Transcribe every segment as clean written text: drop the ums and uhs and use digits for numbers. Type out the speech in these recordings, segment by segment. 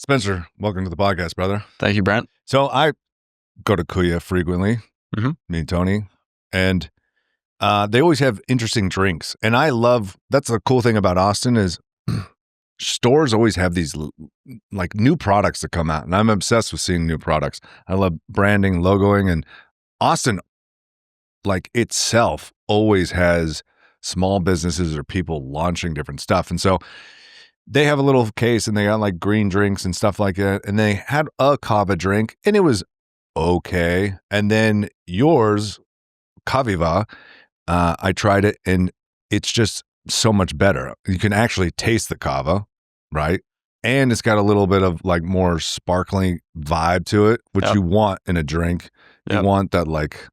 Spencer, welcome to the podcast, brother. Thank you, Brent. So I go to Kuya frequently, Mhm. me and Tony, and they always have interesting drinks. And that's the cool thing about Austin is stores always have these like new products that come out. And I'm obsessed with seeing new products. I love branding, logoing, and Austin, like itself, always has small businesses or people launching different stuff. And so they have a little case and they got like green drinks and stuff like that. And they had a kava drink and it was okay. And then yours, Kaviva, I tried it and it's just so much better. You can actually taste the kava, right? And it's got a little bit of like more sparkling vibe to it, which Yep. you want in a drink. You Yep. want that like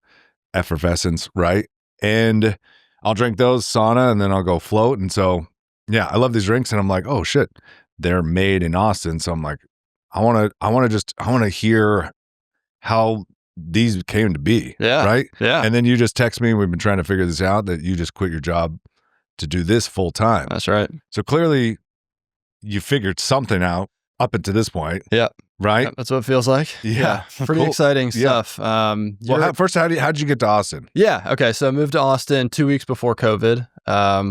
effervescence, right? And I'll drink those sauna and then I'll go float. And so, yeah, I love these drinks and I'm like, oh shit, they're made in Austin. So I'm like, I want to hear how these came to be. Yeah. Right. Yeah. And then you just text me. We've been trying to figure this out that you just quit your job to do this full time. That's right. So clearly you figured something out up until this point. Yeah. Right. Yep, that's what it feels like. Yeah. Pretty Cool. exciting Yeah. stuff. Well, how did you get to Austin? Yeah. Okay. So I moved to Austin 2 weeks before COVID,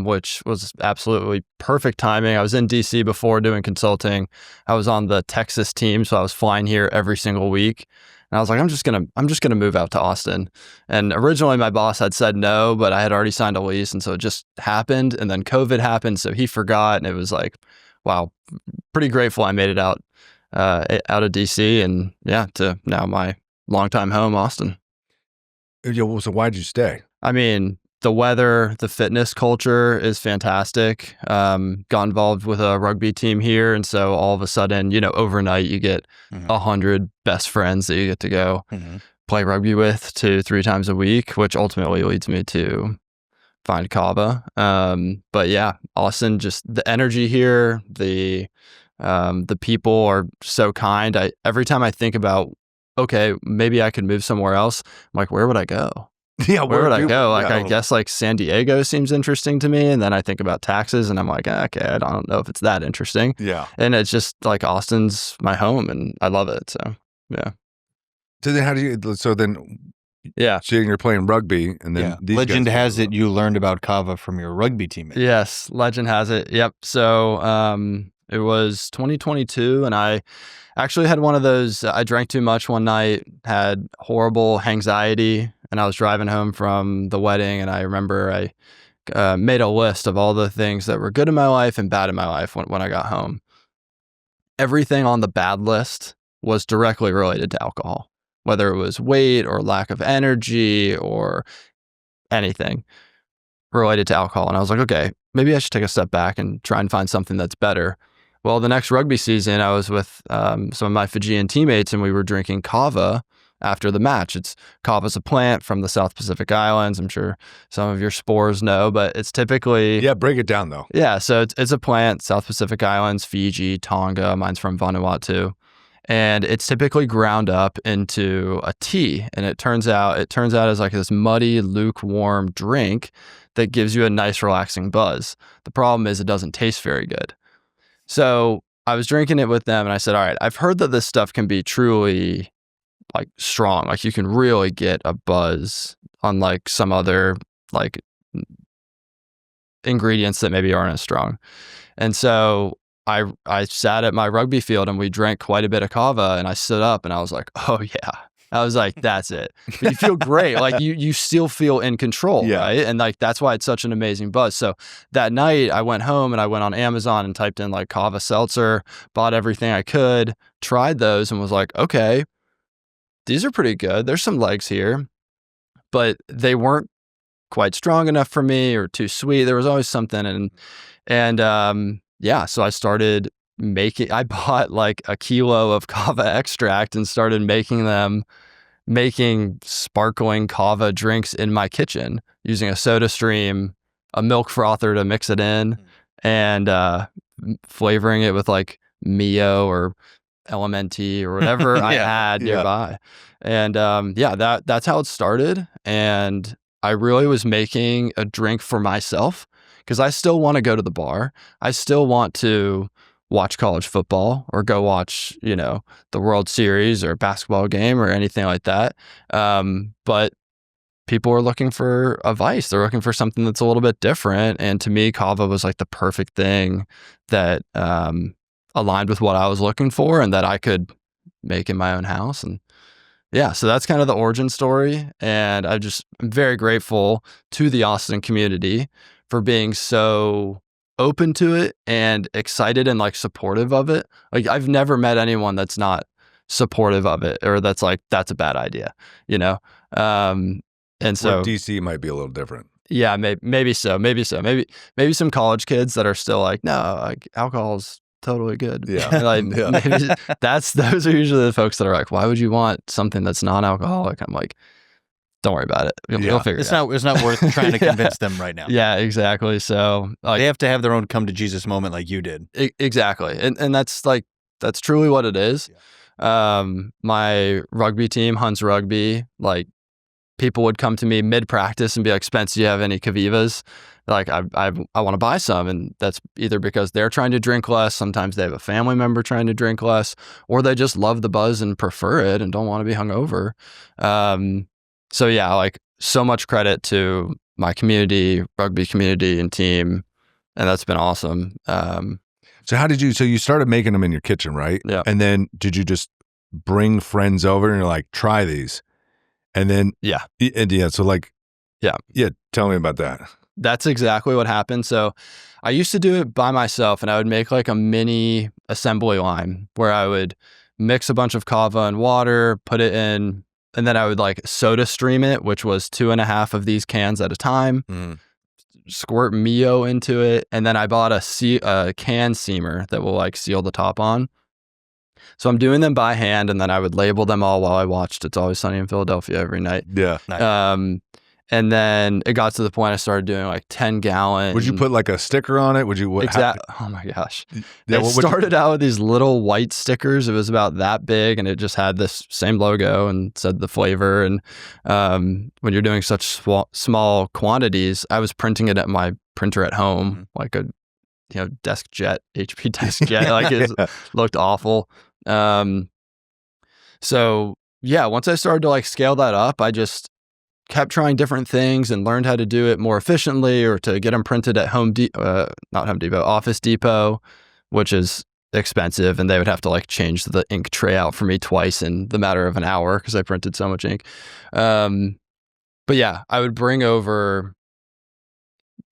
which was absolutely perfect timing. I was in DC before doing consulting. I was on the Texas team, so I was flying here every single week. And I was like, I'm just gonna move out to Austin. And originally my boss had said no, but I had already signed a lease, and so it just happened. And then COVID happened, so he forgot, and it was like, wow, pretty grateful I made it out of DC, and yeah, to now my longtime home, Austin. Yeah, so why'd you stay? I mean, the weather, the fitness culture is fantastic. Got involved with a rugby team here. And so all of a sudden, overnight you get 100 best friends that you get to go play rugby with 2-3 times a week, which ultimately leads me to find kava. But yeah, Austin, just the energy here, the people are so kind. Every time I think about, okay, maybe I could move somewhere else, I'm like, where would I go? Yeah, Where would I go? Like, I guess like San Diego seems interesting to me. And then I think about taxes and I'm like, okay, I don't know if it's that interesting. Yeah. And it's just like Austin's my home and I love it. So, yeah. So then Yeah. so you're playing rugby and then these legend guys has it you learned about kava from your rugby teammate. Yes. Legend has it. Yep. So, it was 2022 and I actually had one of those, I drank too much one night, had horrible anxiety, and I was driving home from the wedding, and I remember I made a list of all the things that were good in my life and bad in my life when I got home. Everything on the bad list was directly related to alcohol, whether it was weight or lack of energy or anything related to alcohol. And I was like, okay, maybe I should take a step back and try and find something that's better. Well, the next rugby season, I was with some of my Fijian teammates, and we were drinking kava after the match. Kava's a plant from the South Pacific Islands. I'm sure some of your spores know, but it's typically... Yeah, break it down though. Yeah, so it's a plant, South Pacific Islands, Fiji, Tonga, mine's from Vanuatu. And it's typically ground up into a tea. And it turns out as like this muddy, lukewarm drink that gives you a nice, relaxing buzz. The problem is it doesn't taste very good. So I was drinking it with them and I said, all right, I've heard that this stuff can be truly like strong. Like you can really get a buzz on like some other like ingredients that maybe aren't as strong. And so I sat at my rugby field and we drank quite a bit of kava, and I stood up and I was like, oh yeah. I was like, that's it. But you feel great. Like you still feel in control, right? And like, that's why it's such an amazing buzz. So that night I went home and I went on Amazon and typed in like kava seltzer, bought everything I could, tried those and was like, okay, these are pretty good. There's some legs here, but they weren't quite strong enough for me or too sweet. There was always something. And yeah, so I started I bought like a kilo of kava extract and started making sparkling kava drinks in my kitchen using a soda stream, a milk frother to mix it in, and flavoring it with like Mio or Elementi or whatever I had nearby. And that's how it started. And I really was making a drink for myself because I still want to go to the bar. I still want to watch college football or go watch, the World Series or a basketball game or anything like that. But people are looking for a vice. They're looking for something that's a little bit different. And to me, kava was like the perfect thing that aligned with what I was looking for and that I could make in my own house. And yeah, so that's kind of the origin story. And I'm very grateful to the Austin community for being so open to it and excited and like supportive of it. Like I've never met anyone that's not supportive of it or that's like, that's a bad idea, And so DC might be a little different. Yeah, maybe so. Maybe some college kids that are still like, no, like alcohol's totally good. Yeah. Like maybe those are usually the folks that are like, why would you want something that's non-alcoholic? I'm like, don't worry about it. We'll figure it out. It's not worth trying to convince them right now. Yeah, exactly. So like, they have to have their own come to Jesus moment like you did. Exactly. And that's truly what it is. Yeah. My rugby team, Huns Rugby, like people would come to me mid-practice and be like, Spence, do you have any Kavivas? Like, I want to buy some. And that's either because they're trying to drink less. Sometimes they have a family member trying to drink less, or they just love the buzz and prefer it and don't want to be hungover. So yeah, like so much credit to my community, rugby community and team. And that's been awesome. So you started making them in your kitchen, right? Yeah. And then did you just bring friends over and you're like, try these? And then, tell me about that. That's exactly what happened. So I used to do it by myself and I would make like a mini assembly line where I would mix a bunch of kava and water, put it in, and then I would like soda stream it, which was 2.5 of these cans at a time, squirt Mio into it. And then I bought a can seamer that will like seal the top on. So I'm doing them by hand, and then I would label them all while I watched It's Always Sunny in Philadelphia every night. Yeah. Nice. And then it got to the point I started doing like 10-gallon. Would you put like a sticker on it? Would you? Oh my gosh. Yeah, it started out with these little white stickers. It was about that big, and it just had this same logo and said the flavor. And when you're doing such small quantities, I was printing it at my printer at home, like a desk jet, HP desk jet. Like it looked awful. So yeah, once I started to like scale that up, I just kept trying different things and learned how to do it more efficiently or to get them printed at Office Depot, which is expensive. And they would have to like change the ink tray out for me twice in the matter of an hour because I printed so much ink. But yeah, I would bring over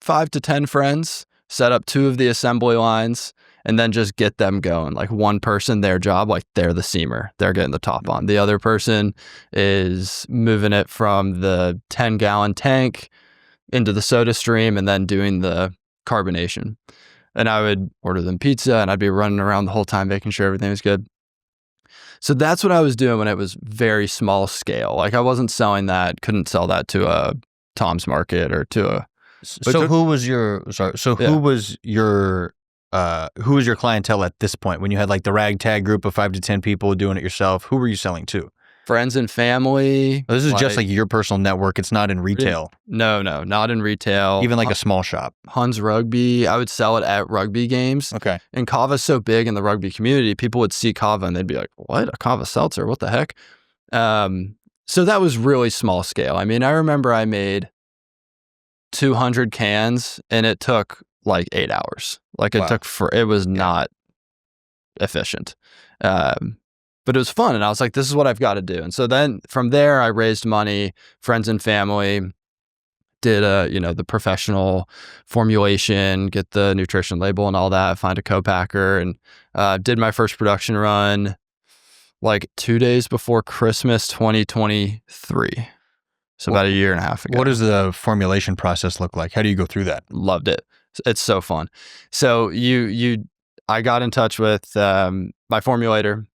5 to 10 friends, set up 2 of the assembly lines, and then just get them going. Like one person, their job, like they're the seamer. They're getting the top on. The other person is moving it from the 10-gallon tank into the soda stream and then doing the carbonation. And I would order them pizza and I'd be running around the whole time making sure everything was good. So that's what I was doing when it was very small scale. Like I wasn't selling that, couldn't sell that to a Tom's Market or to a... Who was your clientele at this point when you had like the ragtag group of 5 to 10 people doing it yourself? Who were you selling to? Friends and family. This is just like your personal network. It's not in retail. No, not in retail. Even like a small shop. Huns Rugby, I would sell it at rugby games. Okay. And kava's so big in the rugby community, people would see kava and they'd be like, what? A kava seltzer? What the heck? So that was really small scale. I mean, I remember I made 200 cans and it took like 8 hours. Like it was not efficient. But it was fun. And I was like, this is what I've got to do. And so then from there, I raised money, friends and family, did the professional formulation, get the nutrition label and all that, find a co-packer, and did my first production run like 2 days before Christmas 2023. So about a year and a half ago. What does the formulation process look like? How do you go through that? Loved it. It's so fun. So I got in touch with my formulator,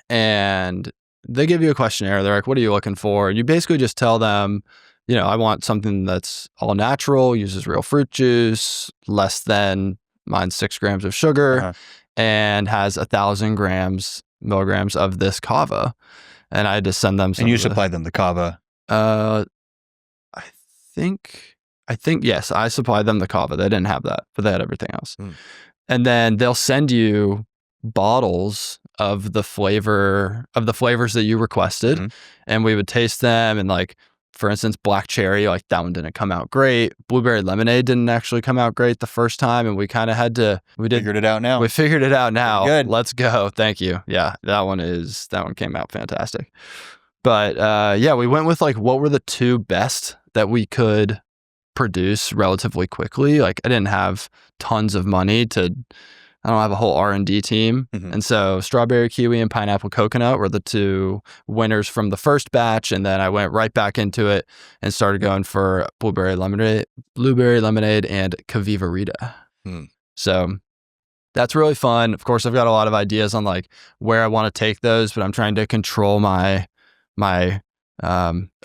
and they give you a questionnaire. They're like, what are you looking for? And you basically just tell them, I want something that's all natural, uses real fruit juice, less than mine's 6 grams of sugar, and has 1,000 milligrams of this kava. And I had to send them some. And you supplied them the kava. I think yes, I supplied them the kava. They didn't have that, but they had everything else. And then they'll send you bottles of the flavors that you requested, and we would taste them. And like, for instance, black cherry, like that one didn't come out great. Blueberry lemonade didn't actually come out great the first time, and we kind of had to. Figured it out now. We figured it out now. Good. Let's go. Thank you. Yeah, that one came out fantastic. But yeah, we went with like what were the two best that we could produce relatively quickly. Like I didn't have tons of money I don't have a whole R&D team. And so strawberry kiwi and pineapple coconut were the two winners from the first batch. And then I went right back into it and started going for blueberry lemonade and Kaviva Rita. So that's really fun. Of course, I've got a lot of ideas on like where I want to take those, but I'm trying to control my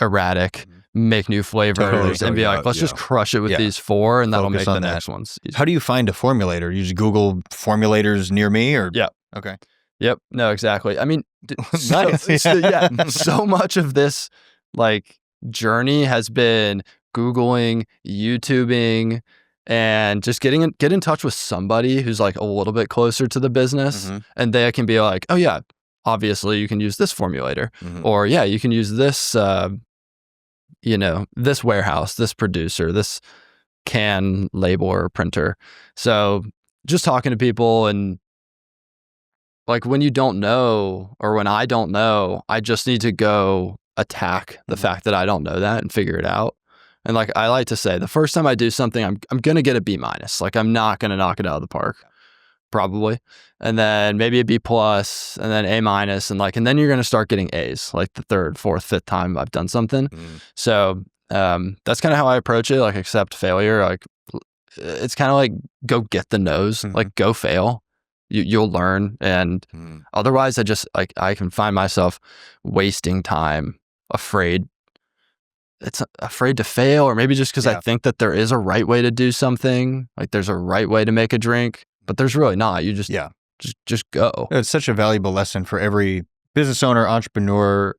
erratic, make new flavors and be like, let's just crush it with these 4 and that'll make the next ones easy. How do you find a formulator? You just Google formulators near me or? Yeah. Okay. Yep. No, exactly. I mean, so much of this like journey has been Googling, YouTubing, and just get in touch with somebody who's like a little bit closer to the business, and they can be like, oh yeah, obviously you can use this formulator, or yeah, you can use this, this warehouse, this producer, this can labeler, printer. So just talking to people, and like when you don't know, or when I don't know, I just need to go attack the fact that I don't know that and figure it out. And like I like to say, the first time I do something, I'm going to get a B-. Like I'm not going to knock it out of the park, probably. And then maybe a B+, and then A-, and then you're going to start getting A's, like the 3rd, 4th, 5th time I've done something. So that's kind of how I approach it, like accept failure. Like it's kind of like go get the no's, like go fail. You'll learn. And otherwise I can find myself wasting time, afraid to fail, or maybe just because I think that there is a right way to do something. Like there's a right way to make a drink, but there's really not. You just go. It's such a valuable lesson for every business owner, entrepreneur.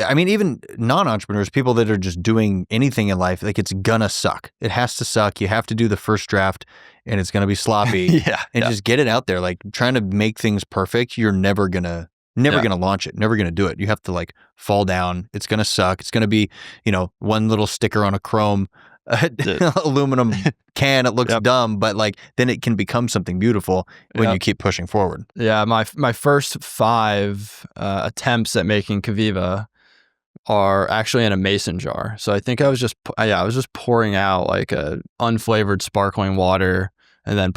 I mean, even non-entrepreneurs, people that are just doing anything in life, like it's gonna suck. It has to suck. You have to do the first draft and it's gonna be sloppy. Just get it out there. Like trying to make things perfect, you're never gonna launch it, never gonna do it. You have to like fall down. It's gonna suck. It's gonna be, one little sticker on a chrome aluminum can. It looks dumb, but like then it can become something beautiful when you keep pushing forward. Yeah, my first 5 attempts at making Kaviva are actually in a mason jar. So I think I was just pouring out like a unflavored sparkling water and then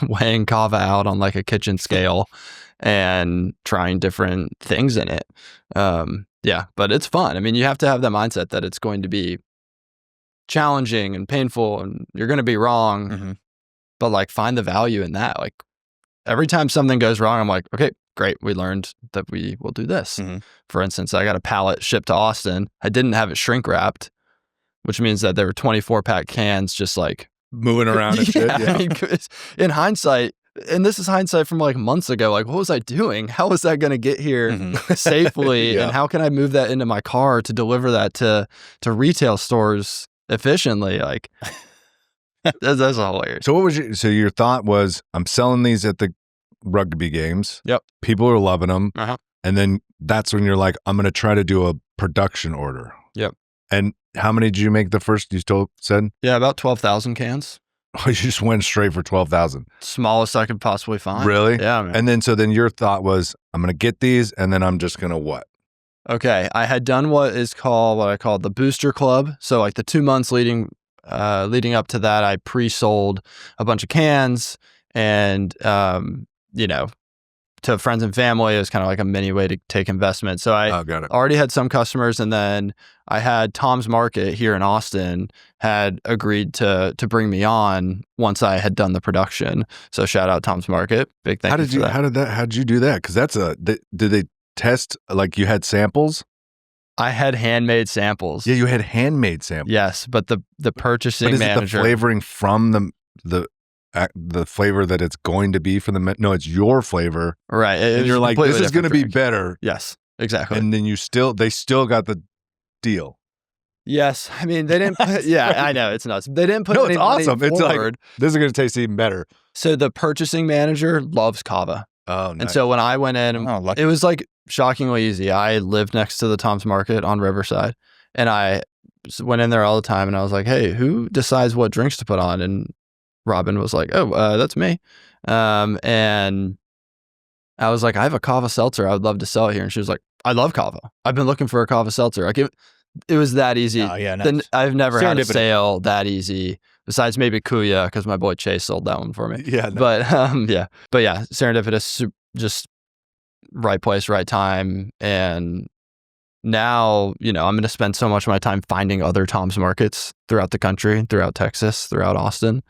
weighing kava out on like a kitchen scale and trying different things in it. But it's fun. I mean, you have to have that mindset that it's going to be challenging and painful and you're going to be wrong, but like find the value in that. Like every time something goes wrong, I'm like, okay, great. We learned that we will do this. For instance, I got a pallet shipped to Austin. I didn't have it shrink wrapped, which means that there were 24-pack cans just like moving around and shit. I mean, in hindsight, and this is hindsight from like months ago, like what was I doing? How was that going to get here safely? And how can I move that into my car to deliver that to retail stores efficiently? Like that's hilarious. So so your thought was, I'm selling these at the rugby games. Yep. People are loving them. And then that's when you're like, I'm going to try to do a production order. Yep. And how many did you make the first, said? Yeah, about 12,000 cans. Oh, you just went straight for 12,000. Smallest I could possibly find. Really? Yeah, man. And then your thought was, I'm going to get these and then I'm just going to what? Okay. I had done what I call the booster club. So like the 2 months leading up to that, I pre-sold a bunch of cans and, to friends and family. It was kind of like a mini way to take investment. So I already had some customers, and then I had Tom's Market here in Austin had agreed to bring me on once I had done the production. So shout out Tom's Market. Big thank you. How did you do that? Because did they test, like you had samples? I had handmade samples. Yeah, you had handmade samples. Yes, but the purchasing but manager. It the flavoring from the flavor that it's going to be for no, it's your flavor, right? And you're like, this is going to be better. Yes, exactly. And then they still got the deal. Yes, I mean they didn't. Yeah, I know it's nuts. They didn't put. No, it's awesome. Forward. It's like, this is going to taste even better. So the purchasing manager loves kava. Oh, nice. And so when I went in, lucky. it was like shockingly easy. I lived next to the Tom's Market on Riverside, and I went in there all the time, and I was like, hey, who decides what drinks to put on? And Robin was like, oh, that's me. And I was like, I have a kava seltzer. I would love to sell it here. And she was like, I love kava. I've been looking for a kava seltzer. Like it was that easy. Oh, yeah, nice. Then I've never had a Serendipity. sale that easy, besides maybe Kuya, because my boy Chase sold that one for me. Yeah. But yeah, serendipitous, just right place, right time. And now, I'm going to spend so much of my time finding other Tom's Markets throughout the country, throughout Texas, throughout Austin.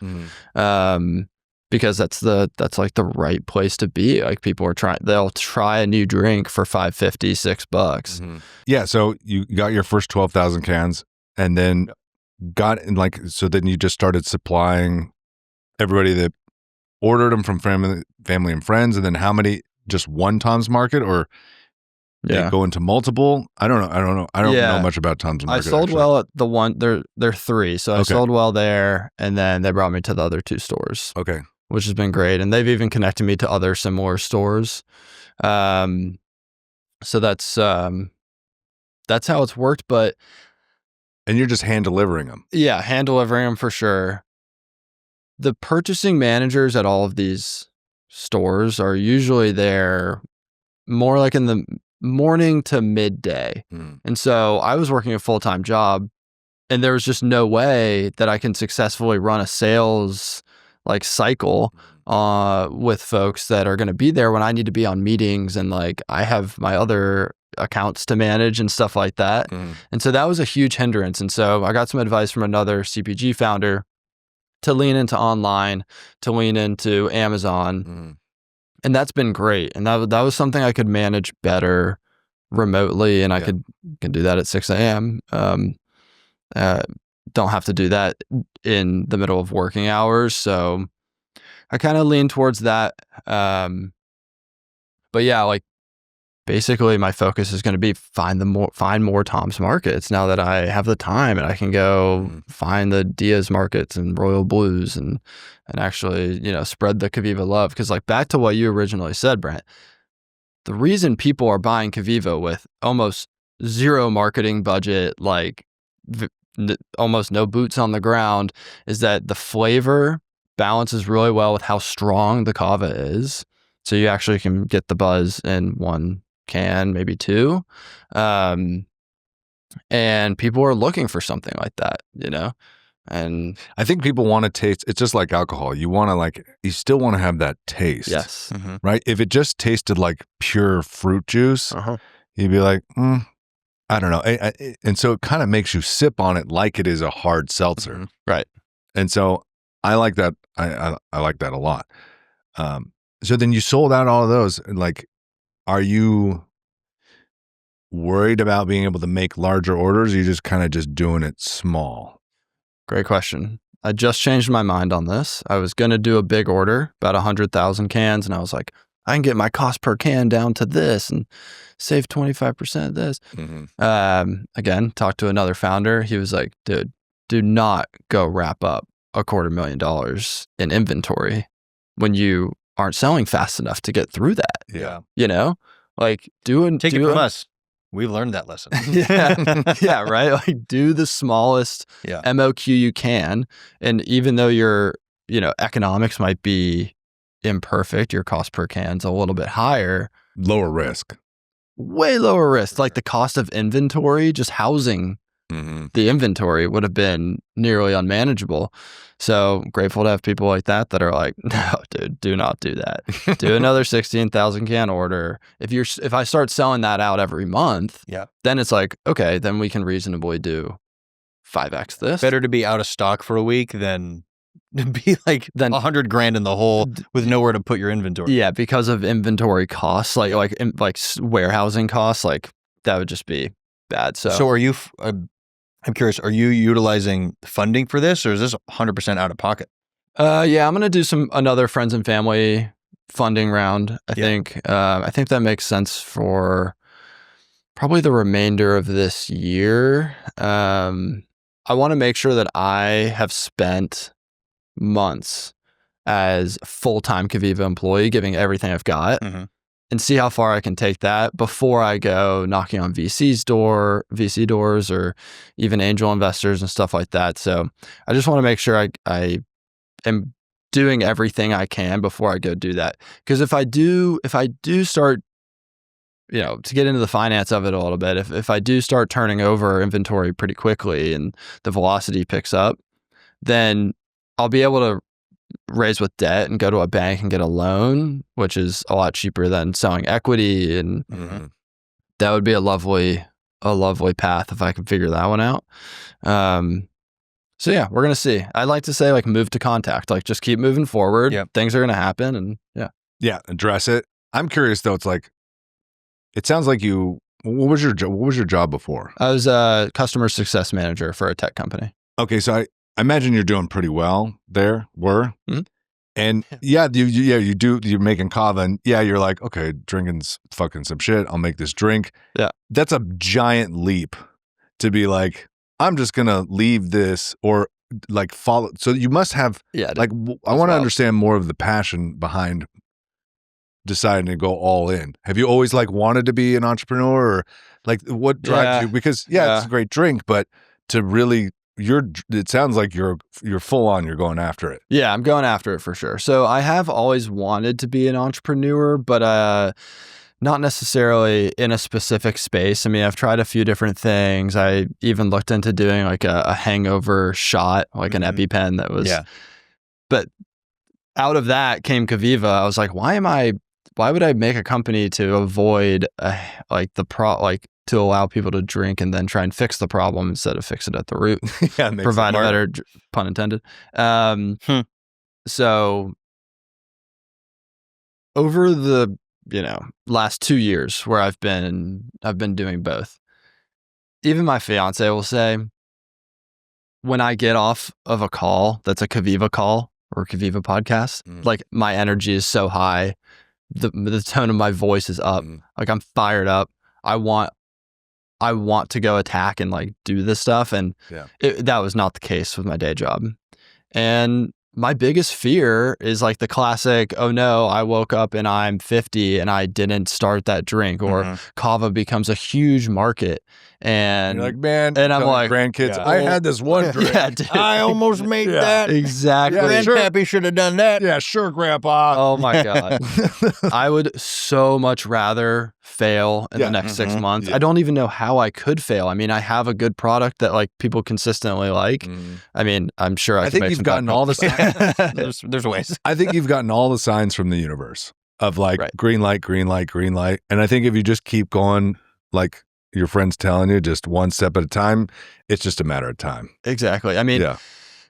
Because that's like the right place to be. Like people they'll try a new drink for $5.50, $6. Yeah. So you got your first 12,000 cans, and then then you just started supplying everybody that ordered them from family and friends. And then how many? Just one Tom's Market, or they go into multiple? I don't know. I don't know much about Tom's Market. I sold well at the one. They're three. So I sold well there, and then they brought me to the other two stores. Okay. Which has been great. And they've even connected me to other similar stores. So that's how it's worked. But and you're just hand delivering them. Yeah, hand delivering them for sure. The purchasing managers at all of these stores are usually there more like in the morning to midday. And so I was working a full-time job, and there was just no way that I can successfully run a sales cycle with folks that are going to be there when I need to be on meetings, and I have my other accounts to manage and stuff like that. And so that was a huge hindrance. And so I got some advice from another CPG founder to lean into online, to lean into Amazon. And that's been great. And that was something I could manage better remotely, and I can do that at 6 a.m. Don't have to do that in the middle of working hours. So I kind of lean towards that. But yeah, basically my focus is going to be find more Tom's Markets now that I have the time, and I can go find the Diaz Markets and Royal Blues and actually, spread the Kaviva love. Because back to what you originally said, Brent, the reason people are buying Kaviva with almost zero marketing budget, almost no boots on the ground, is that the flavor balances really well with how strong the kava is. So you actually can get the buzz in one can, maybe two. And people are looking for something like that, And I think people want to taste. It's just like alcohol. You want to you still want to have that taste. Yes. Right? If it just tasted like pure fruit juice, you'd be like, I don't know. And so it kind of makes you sip on it like it is a hard seltzer. Right. And so I like that. I like that a lot. So then you sold out all of those. Are you worried about being able to make larger orders? Or are you just kind of just doing it small? Great question. I just changed my mind on this. I was going to do a big order, about 100,000 cans. And I was like, I can get my cost per can down to this and save 25% of this. Again, talked to another founder. He was like, dude, do not go wrap up $250,000 in inventory when you aren't selling fast enough to get through that. Yeah. Take it from us. We've learned that lesson. Yeah, right. Do the smallest MOQ you can. And even though your, economics might be imperfect, your cost per can's a little bit higher. Lower risk. Way lower risk. The cost of inventory, just housing the inventory would have been nearly unmanageable. So grateful to have people like that are like, no, dude, do not do that. Do another 16,000 can order. If I start selling that out every month, then it's like, okay, then we can reasonably do 5x this. Better to be out of stock for a week than be then $100,000 in the hole with nowhere to put your inventory. Yeah, because of inventory costs, like warehousing costs, that would just be bad. So are you? I'm curious. Are you utilizing funding for this, or is this 100% out of pocket? Yeah, I'm gonna do another friends and family funding round. I think that makes sense for probably the remainder of this year. I want to make sure that I have spent months as full-time Kaviva employee, giving everything I've got, and see how far I can take that before I go knocking on VC doors, or even angel investors and stuff like that. So I just want to make sure I am doing everything I can before I go do that. Because if I do start, to get into the finance of it a little bit, if I do start turning over inventory pretty quickly and the velocity picks up, then I'll be able to raise with debt and go to a bank and get a loan, which is a lot cheaper than selling equity. And that would be a lovely path if I can figure that one out. So yeah, we're going to see. I'd like to say like move to contact, like just keep moving forward. Yep. Things are going to happen, and Yeah. Address it. I'm curious though. It's like, it sounds like what was your job before? I was a customer success manager for a tech company. Okay. So I imagine you're doing pretty well there, and you're making kava, and you're like, okay, drinking's fucking some shit. I'll make this drink. Yeah. That's a giant leap to be like, I'm just going to leave this or like follow. So you must have, I want to understand more of the passion behind deciding to go all in. Have you always like wanted to be an entrepreneur, or like what drives you? Because it's a great drink, but to really, it sounds like you're full on, you're going after it. Yeah, I'm going after it for sure. So I have always wanted to be an entrepreneur, but not necessarily in a specific space. I mean, I've tried a few different things. I even looked into doing like a hangover shot, like an EpiPen that was, but out of that came Kaviva. I was like, why would I make a company to avoid to allow people to drink and then try and fix the problem instead of fix it at the root? Provide a better, pun intended. So over the last 2 years where I've been doing both, even my fiance will say, when I get off of a call that's a Kaviva call or Kaviva podcast, like my energy is so high, the tone of my voice is up, like I'm fired up. I want to go attack and like do this stuff, and that was not the case with my day job. And my biggest fear is like the classic, oh no, I woke up and I'm 50 and I didn't start that drink, or kava becomes a huge market. And you're like, man, and I'm like, grandkids, I had this one drink. I almost made that. Exactly. Grandpappy should have done that. Yeah, sure, Grandpa. Oh my God. I would so much rather fail in the next 6 months. I don't even know how I could fail. I mean, I have a good product that like people consistently like. I mean, I'm sure I think you've gotten all the signs. There's ways. I think you've gotten all the signs from the universe of like green light, green light, green light. And I think if you just keep going, like your friend's telling you, just one step at a time, it's just a matter of time. Exactly. I mean,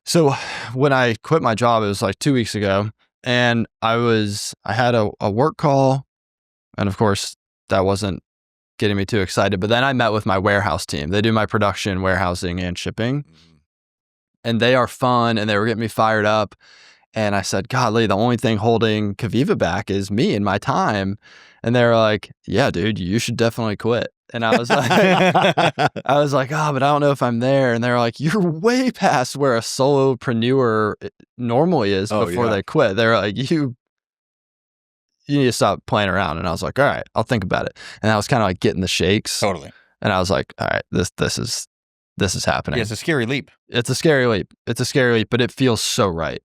so when I quit my job, it was like 2 weeks ago, and I had a work call, and of course that wasn't getting me too excited. But then I met with my warehouse team. They do my production, warehousing, and shipping. And they are fun, and they were getting me fired up. And I said, golly, the only thing holding Kaviva back is me and my time. And they were like, yeah, dude, you should definitely quit. And I was like, oh, but I don't know if I'm there. And they're like, you're way past where a solopreneur normally is before they quit. They're like, you need to stop playing around. And I was like, all right, I'll think about it. And I was kind of like getting the shakes. Totally. And I was like, all right, this is happening. Yeah, it's a scary leap. It's a scary leap, but it feels so right.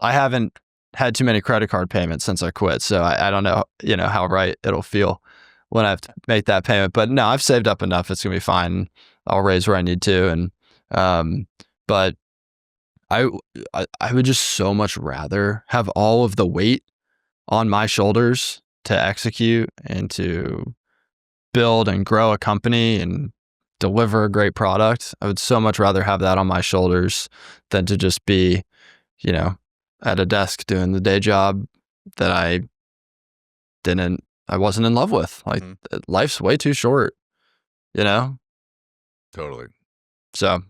I haven't had too many credit card payments since I quit, so I don't know, how right it'll feel when I have to make that payment. But no, I've saved up enough. It's gonna be fine. I'll raise where I need to, and but I would just so much rather have all of the weight on my shoulders to execute and to build and grow a company and deliver a great product. I would so much rather have that on my shoulders than to just be, at a desk doing the day job that I wasn't in love with. Like life's way too short, Totally. So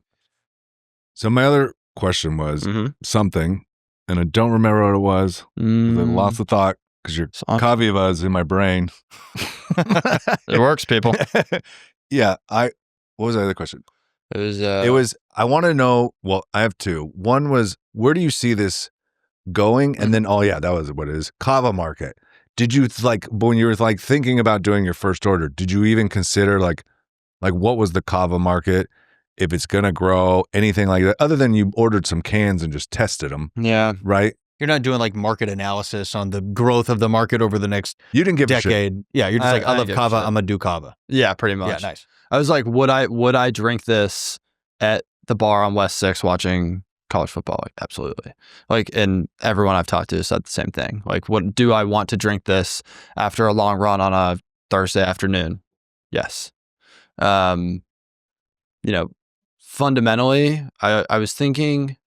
my other question was something, and I don't remember what it was. I lost the thought because your Kaviva is in my brain. It works, people. Yeah. What was the other question? It was, I want to know, well, I have two. One was, where do you see this going, and then that was what it is. Kava market. Did you when you were thinking about doing your first order? Did you even consider like what was the kava market? If it's gonna grow, anything like that, other than you ordered some cans and just tested them. Yeah. Right. You're not doing like market analysis on the growth of the market over the next You didn't give decade. a shit. Yeah, you're just I love give a kava. shit. I'm gonna do kava. Yeah, pretty much. Yeah, nice. I was like, would I drink this at the bar on West 6 watching college football? Like, absolutely. Like, and everyone I've talked to said the same thing. Like, what do I want to drink this after a long run on a Thursday afternoon? Yes. Fundamentally, I was thinking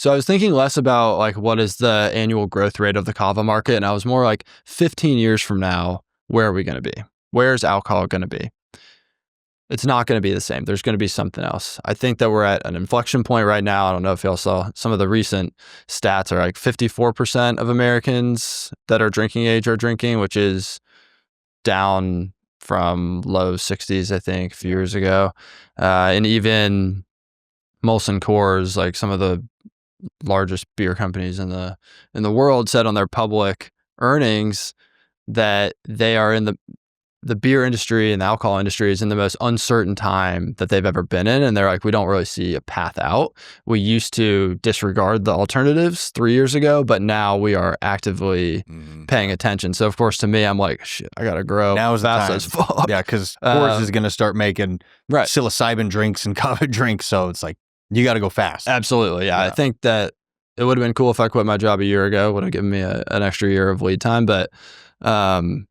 less about like what is the annual growth rate of the kava market, and I was more like 15 years from now, where are we going to be? Where's alcohol going to be? It's not going to be the same. There's going to be something else. I think that we're at an inflection point right now. I don't know if y'all saw some of the recent stats are like 54% of Americans that are drinking age are drinking, which is down from low 60s, I think, a few years ago. And even Molson Coors, like some of the largest beer companies in the world, said on their public earnings that they are in the beer industry and the alcohol industry is in the most uncertain time that they've ever been in. And they're like, we don't really see a path out. We used to disregard the alternatives 3 years ago, but now we are actively paying attention. So of course, to me, I'm like, shit, I got to grow Now is the fast time. as fuck. Yeah, because Coors is going to start making psilocybin drinks and kava drinks. So it's like, you got to go fast. Absolutely. Yeah. I think that it would have been cool if I quit my job a year ago. Would have given me an extra year of lead time. But we're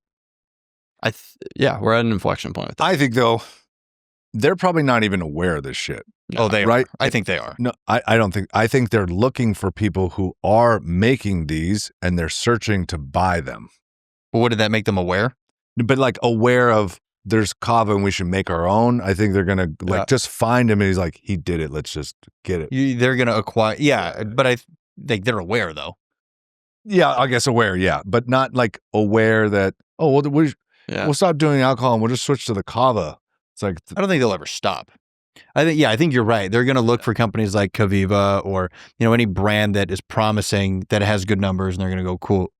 at an inflection point with that. I think though, they're probably not even aware of this shit. Oh, they right? are. I think they are. No, I don't think. I think they're looking for people who are making these and they're searching to buy them. But what did that make them aware? But like aware of there's kava and we should make our own. I think they're gonna just find him and he's like, he did it. Let's just get it. They're gonna acquire. Yeah, but I think they're aware though. Yeah, I guess aware. Yeah, but not like aware that we'll stop doing alcohol and we'll just switch to the kava. It's like I don't think they'll ever stop. I think you're right. They're going to look for companies like Kaviva or any brand that is promising that it has good numbers, and they're going to go cool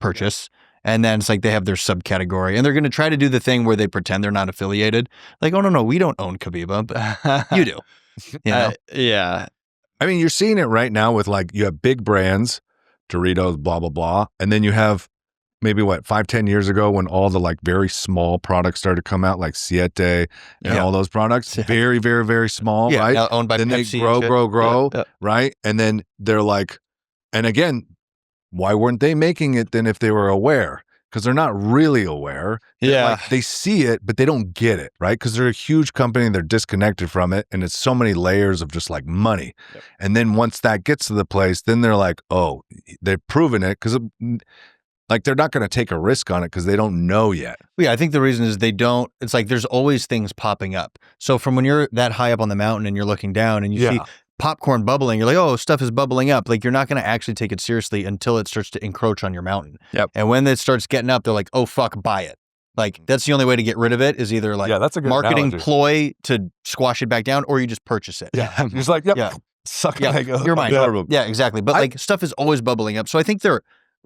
purchase. And then it's like they have their subcategory, and they're going to try to do the thing where they pretend they're not affiliated. Like, oh no, we don't own Kaviva, but you do. Yeah. I mean, you're seeing it right now with like you have big brands, Doritos, blah blah blah, and then you have maybe 5-10 years ago when all the like very small products started to come out, like Siete and all those products, very, very, very small, right? Owned by then Pepsi. They grow, right? And then they're like, and again, why weren't they making it then if they were aware? Because they're not really aware. They see it, but they don't get it, right? Because they're a huge company, they're disconnected from it, and it's so many layers of just like money. Yep. And then once that gets to the place, then they're like, oh, they've proven it because like they're not going to take a risk on it because they don't know yet. Yeah, I think the reason is they don't. It's like there's always things popping up. So from when you're that high up on the mountain and you're looking down and you see popcorn bubbling, you're like, oh, stuff is bubbling up. Like you're not going to actually take it seriously until it starts to encroach on your mountain. Yep. And when it starts getting up, they're like, oh, fuck, buy it. Like that's the only way to get rid of it is either like that's a good marketing analogy. Ploy to squash it back down, or you just purchase it. Yeah, you're just like, suck it. You're mine. Yeah, exactly. But like stuff is always bubbling up. So I think they're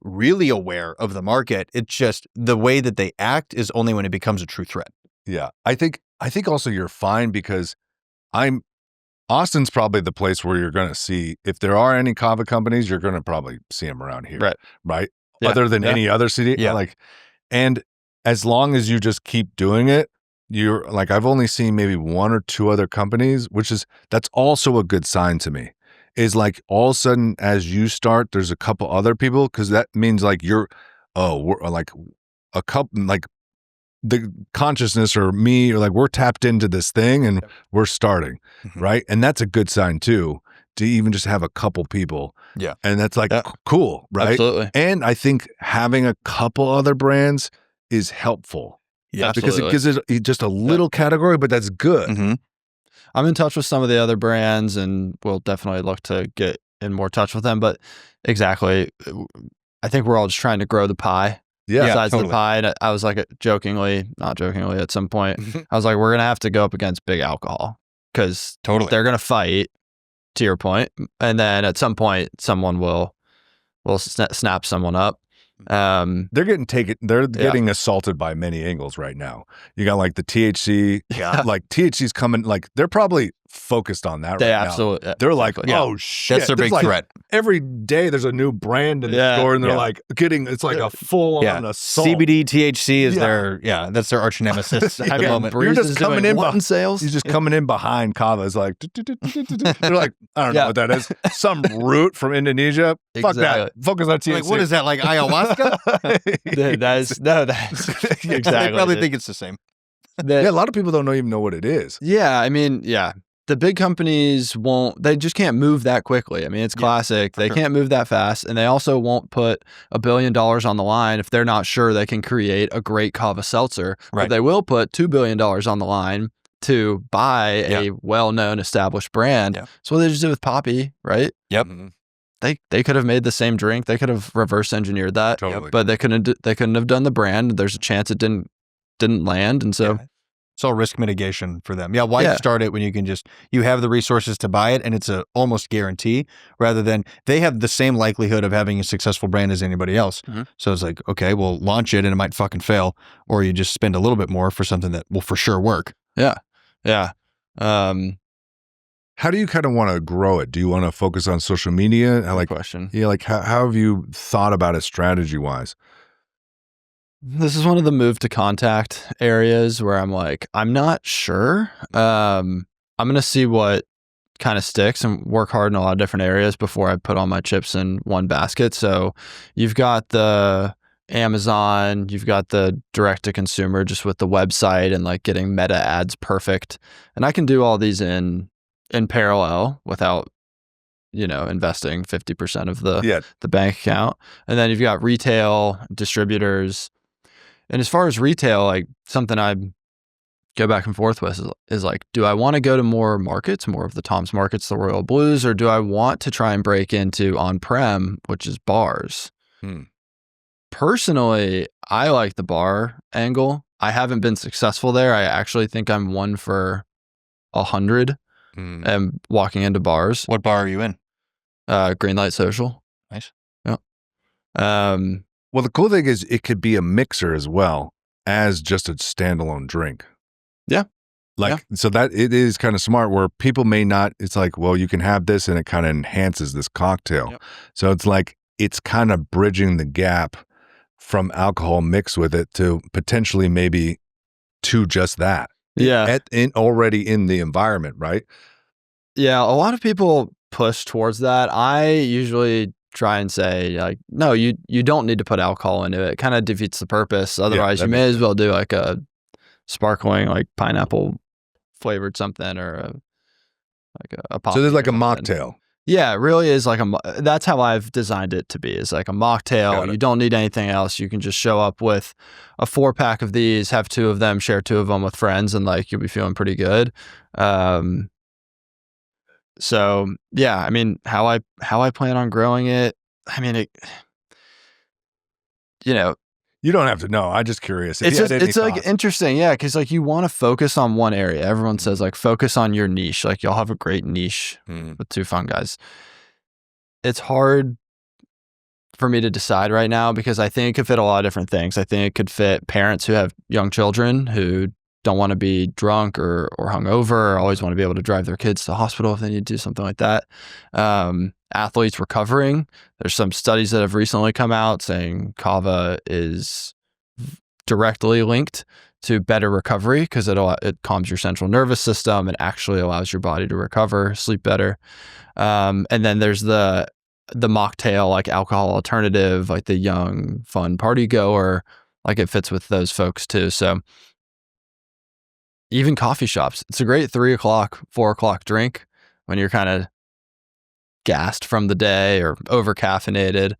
really aware of the market. It's just the way that they act is only when it becomes a true threat. Yeah. I think also you're fine because Austin's probably the place where you're going to see, if there are any kava companies, you're going to probably see them around here. Right. Yeah. Other than any other city. Yeah. And as long as you just keep doing it, you're like, I've only seen maybe one or two other companies, that's also a good sign to me. Is like all of a sudden as you start, there's a couple other people because that means like we're like a couple, like the consciousness or me or like we're tapped into this thing and we're starting, right? And that's a good sign too, to even just have a couple people. Yeah. And that's like cool, right? Absolutely. And I think having a couple other brands is helpful. Yeah, because it gives it just a little category, but that's good. Mm-hmm. I'm in touch with some of the other brands and we'll definitely look to get in more touch with them. But exactly, I think we're all just trying to grow the pie. Yeah, size totally. of the pie. And I was like, not jokingly at some point, I was like, we're going to have to go up against big alcohol because they're going to fight, to your point. And then at some point, someone will will snap someone up. They're getting assaulted by many angles right now. You got like the THC, like THC's coming, like they're probably focused on that They right absolutely, now. They're like, Yeah. oh shit. That's their big like, threat. Every day there's a new brand in the store and they're like it's like a full on assault. CBD, THC is that's their arch nemesis at the moment. You're just coming in behind sales. You're just coming in behind Kava. It's like, they're like, I don't know what that is. Some root from Indonesia. Fuck that. Focus on THC. Like, what is that, like ayahuasca? That's exactly. They probably think it's the same. A lot of people don't even know what it is. Yeah, I mean, the big companies they just can't move that quickly. I mean, it's classic. They can't move that fast. And they also won't put $1 billion on the line if they're not sure they can create a great kava seltzer. Right. But they will put $2 billion on the line to buy a well-known established brand. Yeah. That's what they just did with Poppy, right? Yep. They could have made the same drink. They could have reverse engineered that. Totally. But they couldn't have done the brand. There's a chance it didn't land. And so it's all risk mitigation for them. Why start it when you can you have the resources to buy it and it's a almost guarantee, rather than they have the same likelihood of having a successful brand as anybody else. Mm-hmm. So it's like, okay, we'll launch it and it might fucking fail, or you just spend a little bit more for something that will for sure work. Yeah. How do you kind of want to grow it? Do you want to focus on social media? Good question. Yeah, like how have you thought about it strategy wise? This is one of the move to contact areas where I'm like, I'm not sure. I'm going to see what kind of sticks and work hard in a lot of different areas before I put all my chips in one basket. So you've got the Amazon, you've got the direct to consumer just with the website and like getting meta ads perfect. And I can do all these in parallel without, investing 50% of the bank account. And then you've got retail, distributors. And as far as retail, like something I go back and forth with is like, do I want to go to more markets, more of the Tom's Markets, the Royal Blues, or do I want to try and break into on-prem, which is bars? Personally, I like the bar angle. I haven't been successful there. I actually think I'm 1 for 100 and walking into bars. What bar are you in? Greenlight Social. Nice. Yeah. Well, the cool thing is it could be a mixer as well as just a standalone drink. Yeah. So that it is kind of smart where people may not, it's like, well, you can have this and it kind of enhances this cocktail. Yep. So it's like, it's kind of bridging the gap from alcohol mixed with it to potentially maybe to just that. Yeah. Already in the environment, right? Yeah. A lot of people push towards that. I usually try and say like, no, you don't need to put alcohol into it. It kind of defeats the purpose. Otherwise, you may as well do like a sparkling, like pineapple flavored something or a pop. So there's like a mocktail. Yeah, it really is like that's how I've designed it to be. It's like a mocktail. You don't need anything else. You can just show up with a 4-pack of these, have 2 of them, share 2 of them with friends, and like you'll be feeling pretty good. So yeah, I mean, how I plan on growing it. I mean, you don't have to know. I'm just curious. It's like interesting, yeah, because like you want to focus on one area. Everyone says like focus on your niche. Like you'll have a great niche with 2 fun guys. It's hard for me to decide right now because I think it could fit a lot of different things. I think it could fit parents who have young children who don't want to be drunk or hungover, or always want to be able to drive their kids to the hospital if they need to do something like that. Athletes recovering. There's some studies that have recently come out saying kava is directly linked to better recovery because it calms your central nervous system and actually allows your body to recover, sleep better. And then there's the mocktail, like alcohol alternative, like the young, fun party goer, like it fits with those folks too. So even coffee shops, it's a great 3 o'clock, 4 o'clock drink when you're kind of gassed from the day or over caffeinated.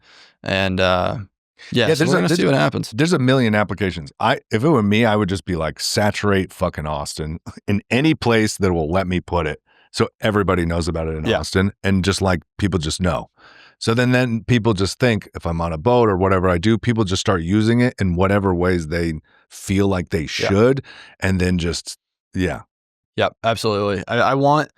And so we're going to see what happens. There's a million applications. If it were me, I would just be like, saturate fucking Austin in any place that will let me put it. So everybody knows about it in Austin, and just like people just know. So then people just think if I'm on a boat or whatever I do, people just start using it in whatever ways they feel like they should. And then just, Yep, absolutely. I want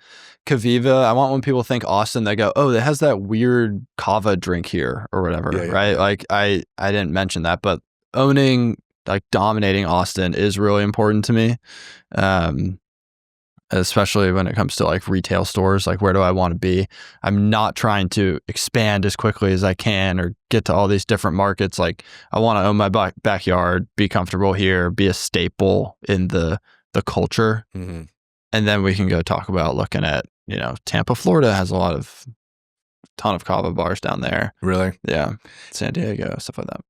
Kaviva. I want when people think Austin, they go, "Oh, it has that weird kava drink here or whatever," right? Like I didn't mention that, but owning, like dominating Austin is really important to me, especially when it comes to like retail stores. Like, where do I want to be? I'm not trying to expand as quickly as I can or get to all these different markets. Like, I want to own my backyard, be comfortable here, be a staple in the culture. Mm-hmm. And then we can go talk about looking at, Tampa, Florida has a ton of kava bars down there. Really? Yeah. San Diego, stuff like that.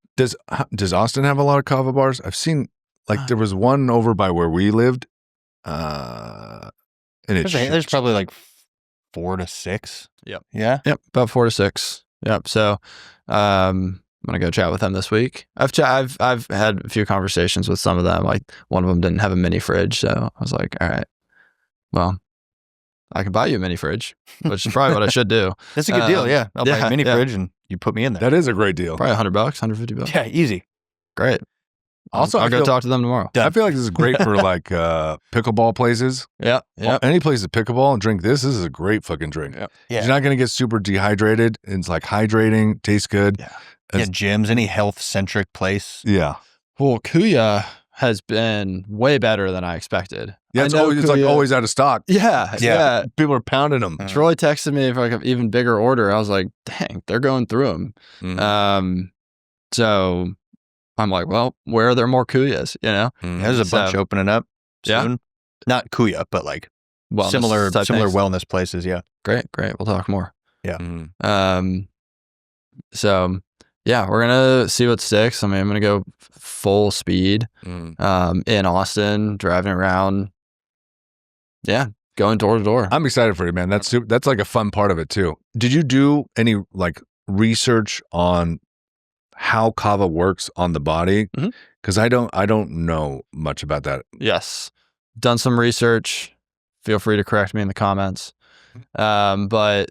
Does Austin have a lot of kava bars? I've seen, like, there was one over by where we lived. And there's probably like 4 to 6. Yep. Yeah. Yep. About 4 to 6. Yep. So, I'm gonna go chat with them this week. I've had a few conversations with some of them. Like, one of them didn't have a mini fridge, so I was like, all right, well, I can buy you a mini fridge, which is probably what I should do. That's a good deal. Yeah. I'll buy a mini fridge and you put me in there. That is a great deal. Probably $100, $150. Yeah, easy. Great. Also, I'll go talk to them tomorrow. I feel like this is great for like pickleball places. Yeah. Yeah. Any place to pickleball and drink this. This is a great fucking drink. Yeah. You're not going to get super dehydrated. It's like hydrating, tastes good. Yeah. Gyms, any health-centric place. Yeah. Well, Kuya has been way better than I expected. Yeah, it's like always out of stock. Yeah. People are pounding them. Troy texted me for like an even bigger order. I was like, dang, they're going through them. Mm-hmm. So I'm like, well, where are there more Kuyas? There's a bunch opening up soon. Not Kuya, but like wellness similar things. wellness places. Yeah. Great. We'll talk more. Yeah. Mm-hmm. So yeah, we're gonna see what sticks. I mean, I'm gonna go full speed in Austin, driving around. Yeah, going door to door. I'm excited for you, man. That's like a fun part of it too. Did you do any like research on how kava works on the body? Because I don't know much about that. Yes, done some research. Feel free to correct me in the comments. But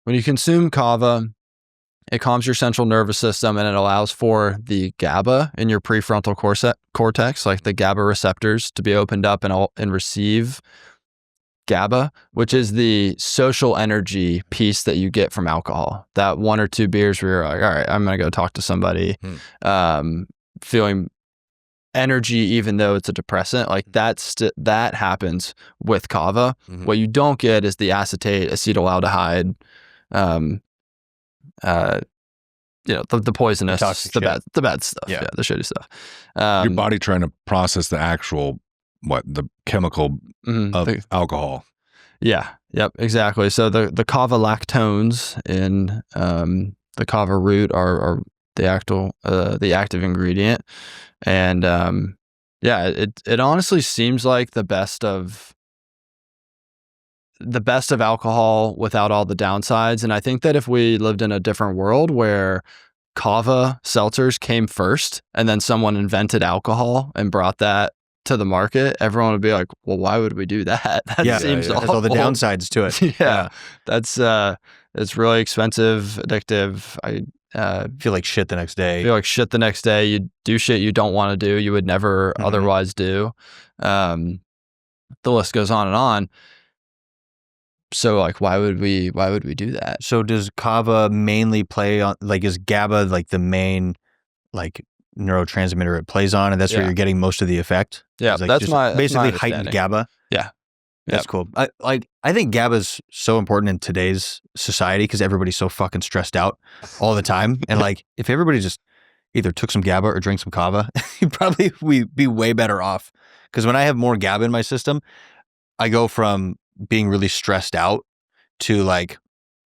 when you consume kava, it calms your central nervous system and it allows for the GABA in your prefrontal cortex, like the GABA receptors, to be opened up and receive GABA, which is the social energy piece that you get from alcohol. That 1 or 2 beers where you're like, all right, I'm going to go talk to somebody, feeling energy, even though it's a depressant. Like that happens with kava. What you don't get is the acetate, acetaldehyde, the poisonous, the bad stuff, the shitty stuff. Your body trying to process the actual the chemical of alcohol. Yeah, yep, exactly. So the kava lactones in the kava root are the active ingredient, and it honestly seems like the best of alcohol without all the downsides. And I think that if we lived in a different world where kava seltzers came first and then someone invented alcohol and brought that to the market, everyone would be like, well, why would we do that? That seems awful. There's all the downsides to it. That's it's really expensive, addictive. I feel like shit the next day. You do shit you don't want to do, you would never otherwise do. The list goes on and on. So like, why would we do that? So does kava mainly play on, like, is GABA like the main like neurotransmitter it plays on, and that's where you're getting most of the effect? Yeah, like that's basically my heightened GABA. Yeah, that's cool. I think GABA is so important in today's society because everybody's so fucking stressed out all the time, and like if everybody just either took some GABA or drank some kava, you'd probably be way better off. Because when I have more GABA in my system, I go from being really stressed out to like,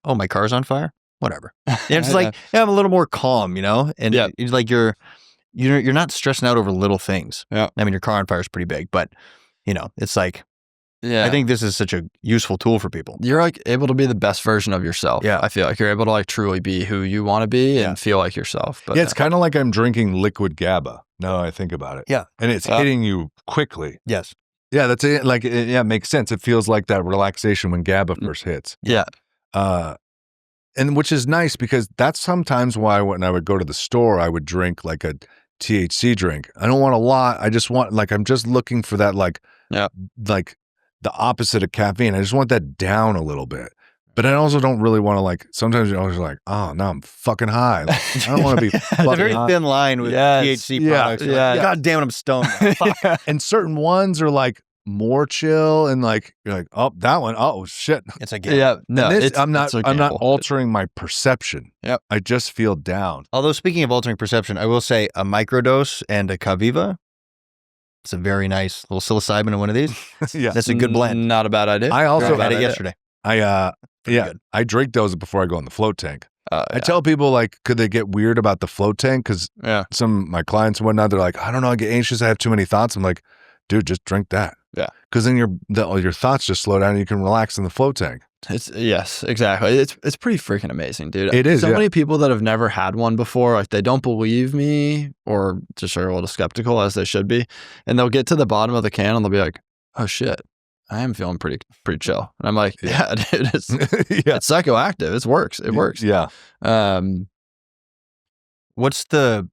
oh, my car's on fire, whatever. And it's like, I'm a little more calm, and it's like you're not stressing out over little things. Yeah, I mean, your car on fire is pretty big, but it's like, I think this is such a useful tool for people. You're like able to be the best version of yourself. Yeah, I feel like you're able to like truly be who you want to be and feel like yourself. But it's kind of like I'm drinking liquid GABA. Now that I think about it. Yeah, and it's hitting you quickly. Yes. Yeah, that's it. Like, it makes sense. It feels like that relaxation when GABA first hits. Yeah. And which is nice because that's sometimes why when I would go to the store, I would drink like a THC drink. I don't want a lot. I just want, like, I'm just looking for that, like the opposite of caffeine. I just want that down a little bit. But I also don't really want to like, sometimes you're always like, oh, now I'm fucking high. Like, I don't want to be It's a fucking very high. thin line with THC products. You're like, God damn it, I'm stoned. Fuck. And certain ones are like more chill and like, you're like, oh, that one, oh shit. It's a game. Yeah, no, And this, it's, I'm it's a not gamble. altering my perception. Yep. I just feel down. Although speaking of altering perception, I will say a microdose and a Kaviva. It's a very nice little psilocybin in one of these. Yeah. That's a good blend. Not a bad idea. I also I had it yesterday. good. I drink those before I go in the float tank. I Yeah. tell people like, could they get weird about the float tank? Because Yeah. some of my clients and whatnot, they're like, I don't know, I get anxious, I have too many thoughts. I'm like, dude, just drink that. Yeah. Because then all your thoughts just slow down and you can relax in the float tank. Yes, exactly. It's pretty freaking amazing, dude. It is, So yeah. many people that have never had one before, like they don't believe me or just are a little skeptical as they should be. And they'll get to the bottom of the can and they'll be like, oh shit, I am feeling pretty chill. And I'm like, yeah, dude, it's Yeah. psychoactive. It works. It works. Yeah. What's the,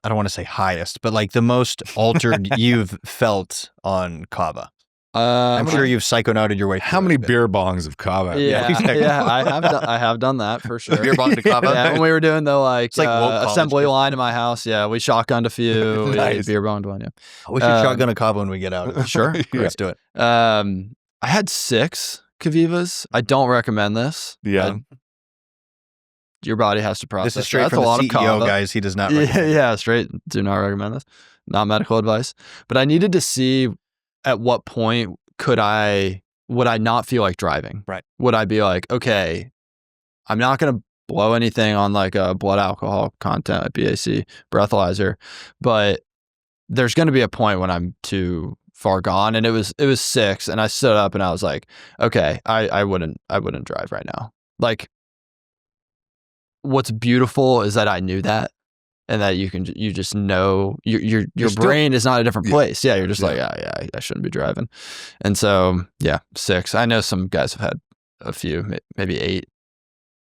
I don't want to say highest, but like the most altered you've felt on kava? I'm sure you've psychonauted your way through How many it, but- beer bongs of kava? Yeah, exactly. yeah, I have done that for sure. Beer bong to kava? Yeah, when we were doing the like, It's like woke college assembly kids. line in my house, yeah, we shotgunned a few. We Nice. beer bonged one, yeah. We should shotgun a kava when we get out. Sure. Let's do it. I had 6 Kavivas. I don't recommend this. Yeah. Your body has to process. This is straight That's from a lot the of CEO, kava. guys. He does not Yeah, recommend it. yeah, straight. Do not recommend this. Not medical advice. But I needed to see at what point would I not feel like driving? Right. Would I be like, okay, I'm not going to blow anything on like a blood alcohol content, a BAC breathalyzer, but there's going to be a point when I'm too far gone. And it was 6, and I stood up and I was like, okay, I wouldn't drive right now. Like, what's beautiful is that I knew that, and that you just know your still- brain is not a different Yeah. place. Yeah, you're just like, Yeah. I shouldn't be driving. And so, yeah, 6. I know some guys have had a few, maybe 8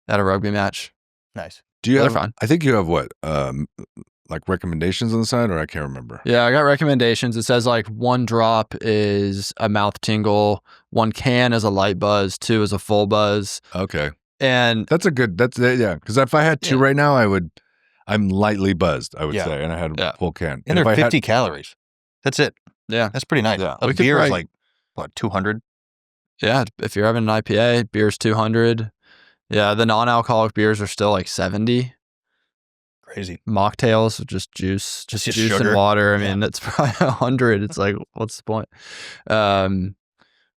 at a rugby match. Nice. Do you They're have, fine. I think you have what, like recommendations on the side, or I can't remember. Yeah, I got recommendations. It says like 1 drop is a mouth tingle, 1 can is a light buzz, 2 is a full buzz. Okay. And That's yeah. Because if I had 2 Yeah. right now, I'm lightly buzzed, I would Yeah. say, and I had Yeah. a full can. And if they're I 50 calories. That's it. yeah, That's pretty nice. Yeah. A We could beer is probably- like, what, 200? yeah, if you're having an IPA, beer's 200. Yeah, the non-alcoholic beers are still like 70. Crazy. Mocktails, just juice, just Just juice sugar. and water. I Yeah. mean, that's probably 100. It's like, what's the point?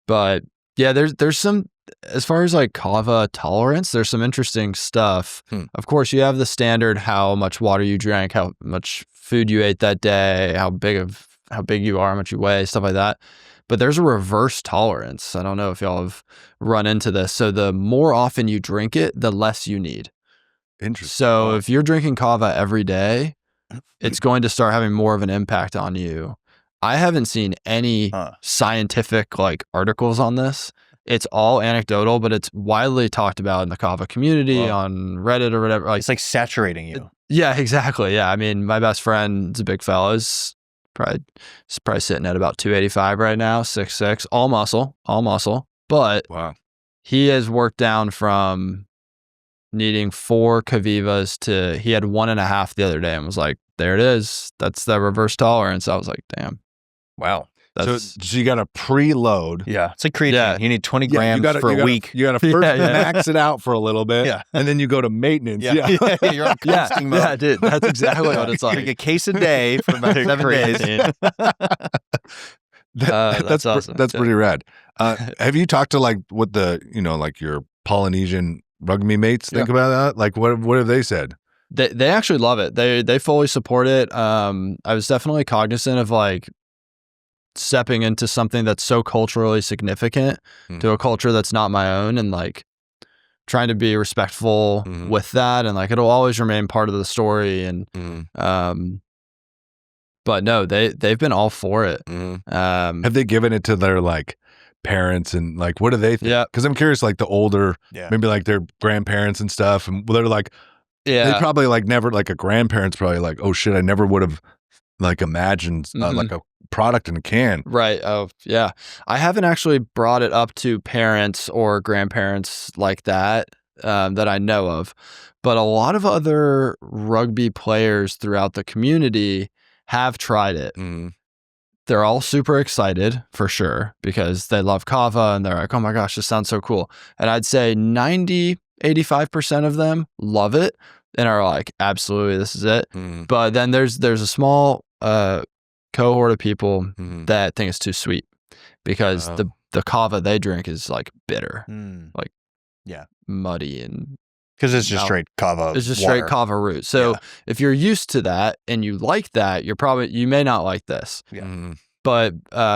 But yeah, there's some, as far as like kava tolerance, there's some interesting stuff. Of course, you have the standard, how much water you drank, how much food you ate that day, how big you are, how much you weigh, stuff like that. But there's a reverse tolerance. I don't know if y'all have run into this. So the more often you drink it, the less you need. Interesting. So if you're drinking kava every day, it's going to start having more of an impact on you. I haven't seen any scientific like articles on this. It's all anecdotal, but it's widely talked about in the kava community, on Reddit or whatever. Like, It's like saturating you. yeah, exactly. Yeah, I mean, my best friend's a big fella. He's probably sitting at about 285 right now, 6'6", all muscle. But Wow. he has worked down from needing 4 Kavivas to, he had 1.5 the other day and was like, there it is. That's the reverse tolerance. I was like, damn. Wow. That's, So you got to preload. Yeah. It's like creatine. Yeah. You need 20 grams for a week. You got to first Yeah, yeah. max it out for a little bit, Yeah. and then you go to maintenance. Yeah. You're on yeah, coasting mode. yeah, dude. That's exactly what it's Drink like. a case a day for about 7 days. Creatine. That's awesome. That's Yeah. pretty rad. Have you talked to like what the like your Polynesian rugby mates think about that? Like what have they said? They actually love it. They fully support it. I was definitely cognizant of like stepping into something that's so culturally significant to a culture that's not my own, and like trying to be respectful with that, and like it'll always remain part of the story. And but no, they've been all for it. Have they given it to their like parents, and like what do they think? Yeah. Because I'm curious, like the older, Yeah. maybe like their grandparents and stuff, and they're like, Yeah. they probably like never, like a grandparent's probably like, oh shit, I never would have like imagined like a product in a can. Right. Oh, yeah. I haven't actually brought it up to parents or grandparents like that that I know of, but a lot of other rugby players throughout the community have tried it. Mm. They're all super excited for sure because they love kava and they're like, oh my gosh, this sounds so cool. And I'd say 85% of them love it and are like, absolutely, this is it. Mm. But then there's a small cohort of people Mm. that think it's too sweet because the kava they drink is like bitter, like muddy, and because it's just straight kava. It's just water. straight kava root. So if you're used to that and you like that, you may not like this. Yeah. Mm. But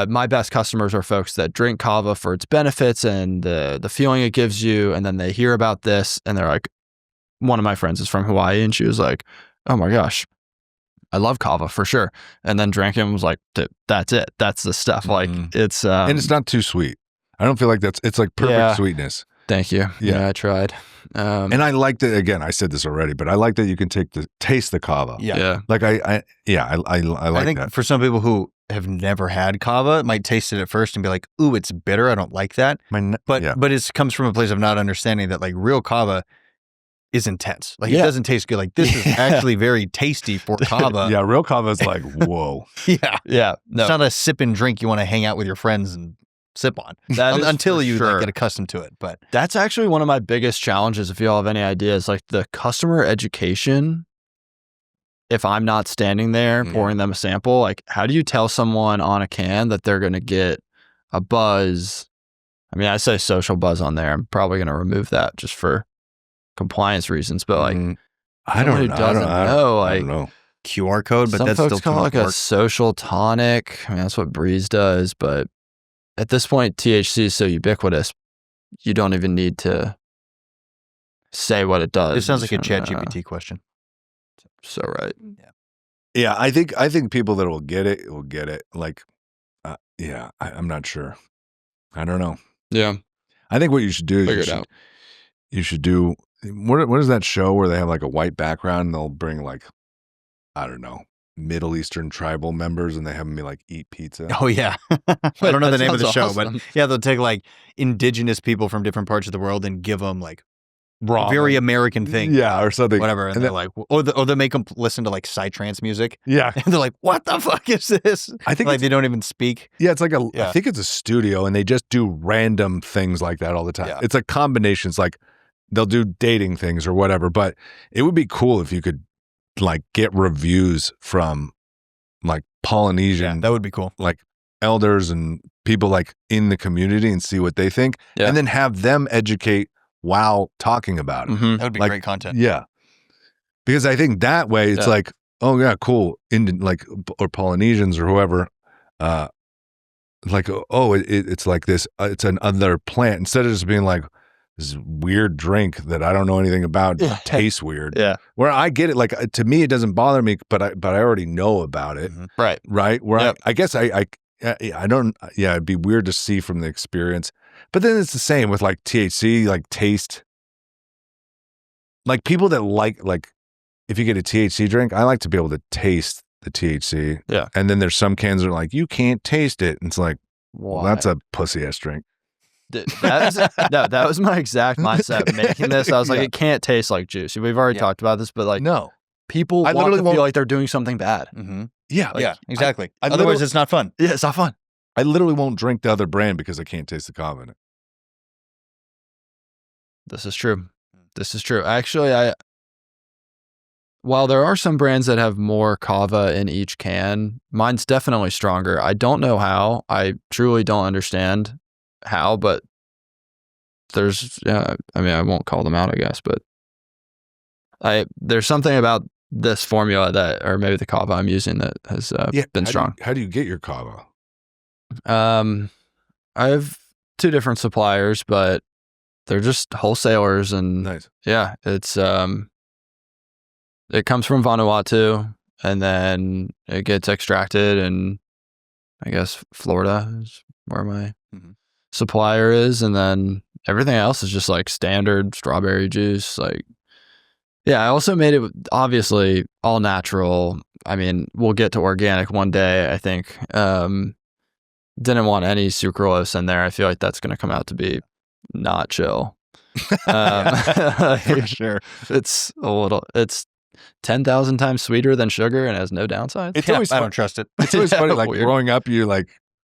my best customers are folks that drink kava for its benefits and the feeling it gives you, and then they hear about this and they're like, one of my friends is from Hawaii and she was like, oh my gosh, I love kava for sure. And then drank it and was like, that's it. That's the stuff. Like it's and it's not too sweet. I don't feel like it's like perfect sweetness. Thank you. Yeah, I tried. And I like that, again, I said this already, but I like that you can taste the kava. Yeah. Like I like I think that. for some people who have never had kava, might taste it at first and be like, ooh, it's bitter. I don't like that. But it comes from a place of not understanding that like real kava is intense. Like it doesn't taste good. Like this is actually very tasty for kava. Yeah, real kava is like, whoa. Yeah. No. It's not a sip and drink you want to hang out with your friends and sip on until you like, get accustomed to it. But that's actually one of my biggest challenges, if you all have any ideas, like the customer education. If I'm not standing there pouring them a sample, like how do you tell someone on a can that they're going to get a buzz? I mean, I say social buzz on there. I'm probably going to remove that just for compliance reasons, but like I don't know. Like QR code, but some that's folks still call it like a social tonic. I mean, that's what Breeze does, but at this point, THC is so ubiquitous, you don't even need to say what it does. It sounds like a ChatGPT question. So right. Yeah, I think people that will get it. Like, I'm not sure. I don't know. Yeah. I think what you should do is figure it out. You should do what is that show where they have like a white background and they'll bring like, I don't know, Middle Eastern tribal members and they have them be like eat pizza. Oh yeah. I don't know the name of the show, awesome. but yeah, they'll take like indigenous people from different parts of the world and give them like raw, very American thing. Yeah, or something. Whatever. And they're like, or they make them listen to like psytrance music. Yeah. And they're like, what the fuck is this? I think like they don't even speak. Yeah, it's like I think it's a studio and they just do random things like that all the time. Yeah. It's like combinations, like they'll do dating things or whatever, but it would be cool if you could like get reviews from like Polynesian. Yeah, that would be cool. Like elders and people like in the community and see what they think and then have them educate while talking about it. That would be like, great content. Yeah. Because I think that way it's like, oh yeah, cool. Indian, like, or Polynesians or whoever, like, oh, it's like this, it's another plant instead of just being like, this weird drink that I don't know anything about tastes weird. Yeah. Where I get it, like to me, it doesn't bother me, but I already know about it. Right. Right. Where I guess I don't, it'd be weird to see from the experience, but then it's the same with like THC, like taste, like people that like if you get a THC drink, I like to be able to taste the THC. Yeah. And then there's some cans that are like, you can't taste it. And it's like, well, that's a pussy ass drink. That was my exact mindset making this. I was like, it can't taste like juice. We've already talked about this, but like, no, people want to feel like they're doing something bad. Yeah, like, exactly. Otherwise, it's not fun. Yeah, it's not fun. I literally won't drink the other brand because I can't taste the kava in it. This is true. Actually, while there are some brands that have more kava in each can, mine's definitely stronger. I don't know how. I truly don't understand how, but there's I mean, I won't call them out, I guess, but there's something about this formula that, or maybe the kava I'm using, that has been strong. How do you get your kava? I have 2 different suppliers, but they're just wholesalers, and nice. Yeah, it's it comes from Vanuatu and then it gets extracted, and I guess Florida is where my supplier is, and then everything else is just like standard strawberry juice, like Yeah, I also made it obviously all natural. I mean, we'll get to organic one day, I think. Didn't want any sucralose in there. I feel like that's going to come out to be not chill. For sure. It's 10,000 times sweeter than sugar and has no downsides. It's always I fun. don't trust it. It's always funny, like Weird. growing up, I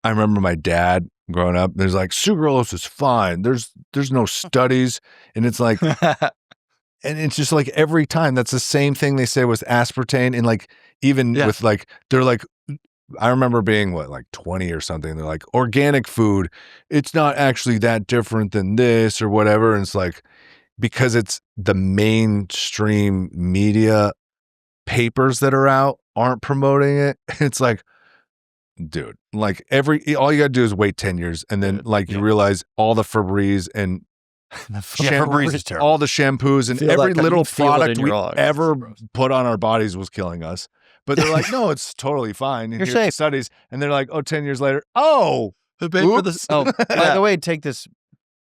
remember my dad growing up, there's like, sucralose is fine. There's no studies. And it's like, and it's just like every time that's the same thing they say with aspartame. And like, even with like, they're like, I remember being like 20 or something. They're like, organic food, it's not actually that different than this or whatever. And it's like, because it's the mainstream media papers that are out aren't promoting it. It's like, dude, like all you gotta do is wait 10 years and then you realize all the Febreze and Febreze is terrible. all the shampoos and every like little you feel it product in we your lungs. ever put on our bodies was killing us. But they're like, no, it's totally fine. And You're here's the safe. studies. And they're like, 10 years later, oh, Who paid for oops. this? Oh, by the way, take this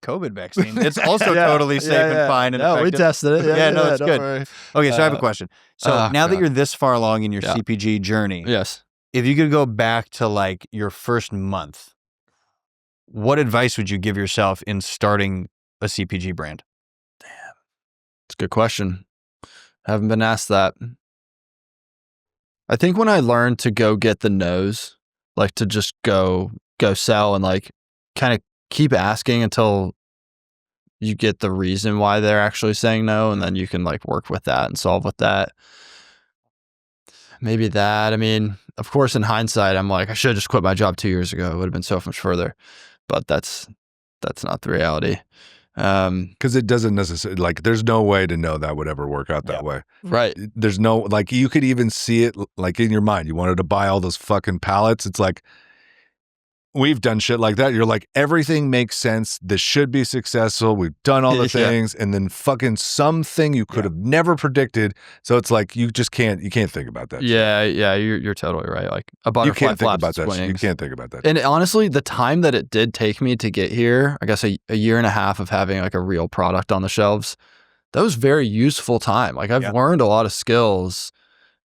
COVID vaccine. It's also totally safe and fine and no, we effective. tested it. Yeah, no, it's don't good. worry. Okay, so I have a question. So now that God. you're this far along in your Yeah. CPG journey, Yes. if you could go back to like your first month, what advice would you give yourself in starting a CPG brand? It's a good question. Haven't been asked that. I think when I learned to go get the no's, like to just go sell and like kind of keep asking until you get the reason why they're actually saying no, and then you can like work with that and solve with that. Maybe that. I mean, of course, in hindsight, I'm like, I should have just quit my job 2 years ago. It would have been so much further. But that's not the reality. Because it doesn't necessarily, like, there's no way to know that would ever work out that way. Right. There's no, like, you could even see it, like, in your mind. You wanted to buy all those fucking pallets. It's like, we've done shit like that. You're like, everything makes sense. This should be successful. We've done all the things. And then fucking something you could have never predicted. So it's like, you can't think about that. Yeah. You're totally right. Like a You butterfly can't think flaps about its that. wings. You can't think about that. And honestly, the time that it did take me to get here, I guess a year and a half of having like a real product on the shelves, that was very useful time. Like I've learned a lot of skills,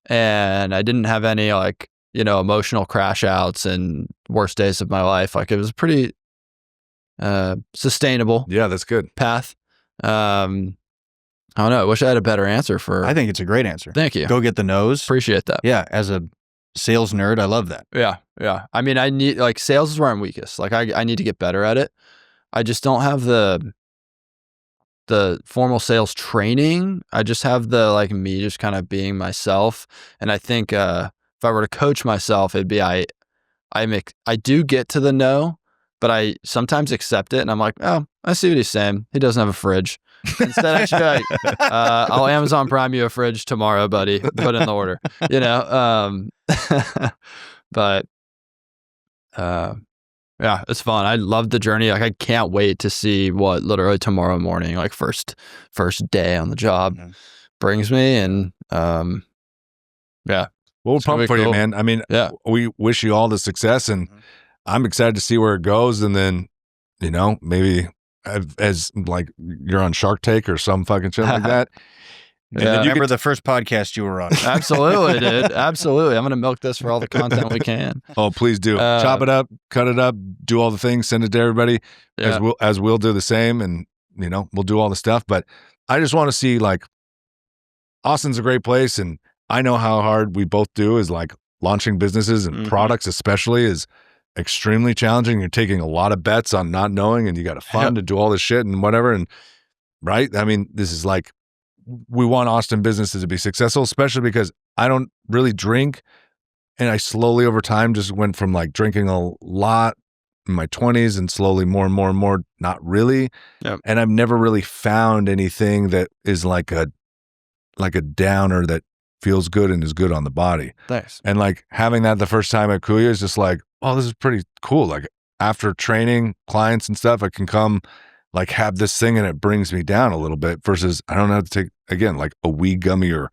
and I didn't have any like, emotional crash outs and worst days of my life. Like it was pretty sustainable Yeah, that's good. path. I don't know. I wish I had a better answer for. I think it's a great answer. Thank you. Go get the nose. Appreciate that. Yeah, as a sales nerd, I love that. Yeah. I mean, I need like sales is where I'm weakest. Like I need to get better at it. I just don't have the formal sales training. I just have the like me just kind of being myself. And I think if I were to coach myself, it'd be I do get to the no, but I sometimes accept it, and I'm like, oh, I see what he's saying. He doesn't have a fridge. Instead, I should be like, I'll Amazon Prime you a fridge tomorrow, buddy. Put in the order. But yeah, it's fun. I love the journey. Like I can't wait to see what literally tomorrow morning, like first day on the job, brings me. And yeah. Well, we're pumped for you, man. I mean, we wish you all the success, and I'm excited to see where it goes. And then, maybe as like you're on Shark Tank or some fucking shit like that. And then you remember the first podcast you were on. Absolutely, dude. Absolutely. I'm going to milk this for all the content we can. Oh, please do. Chop it up, cut it up, do all the things, send it to everybody as we'll do the same. And, we'll do all the stuff. But I just want to see, like, Austin's a great place. And I know how hard we both do is like launching businesses and products, especially, is extremely challenging. You're taking a lot of bets on not knowing, and you got to fund to do all this shit and whatever. And right. I mean, this is like, we want Austin businesses to be successful, especially because I don't really drink. And I slowly over time just went from like drinking a lot in my 20s and slowly more and more and more, not really. Yep. And I've never really found anything that is like a downer that feels good and is good on the body. Thanks. And like having that the first time at Kuya is just like, oh, this is pretty cool. Like after training clients and stuff, I can come like have this thing and it brings me down a little bit versus I don't have to take, again, like a weed gummy or,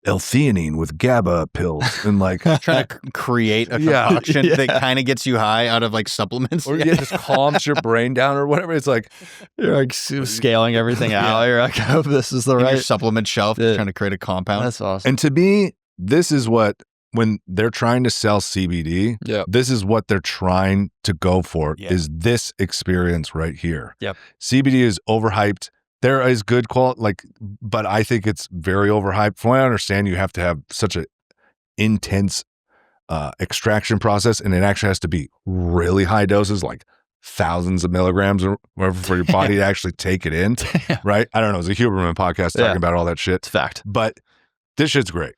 L-theanine with GABA pills and like trying to create a concoction that kind of gets you high out of like supplements. Or just calms your brain down or whatever. It's like you're like scaling everything out. You're like, I hope this is the right supplement shelf. Trying to create a compound. That's awesome. And to me, this is what, when they're trying to sell CBD, this is what they're trying to go for, is this experience right here. Yep. CBD is overhyped. There is good quality, but I think it's very overhyped. From what I understand, you have to have such an intense extraction process, and it actually has to be really high doses, like thousands of milligrams or whatever, for your body to actually take it in. Right? I don't know. It was a Huberman podcast talking about all that shit. It's a fact. But this shit's great.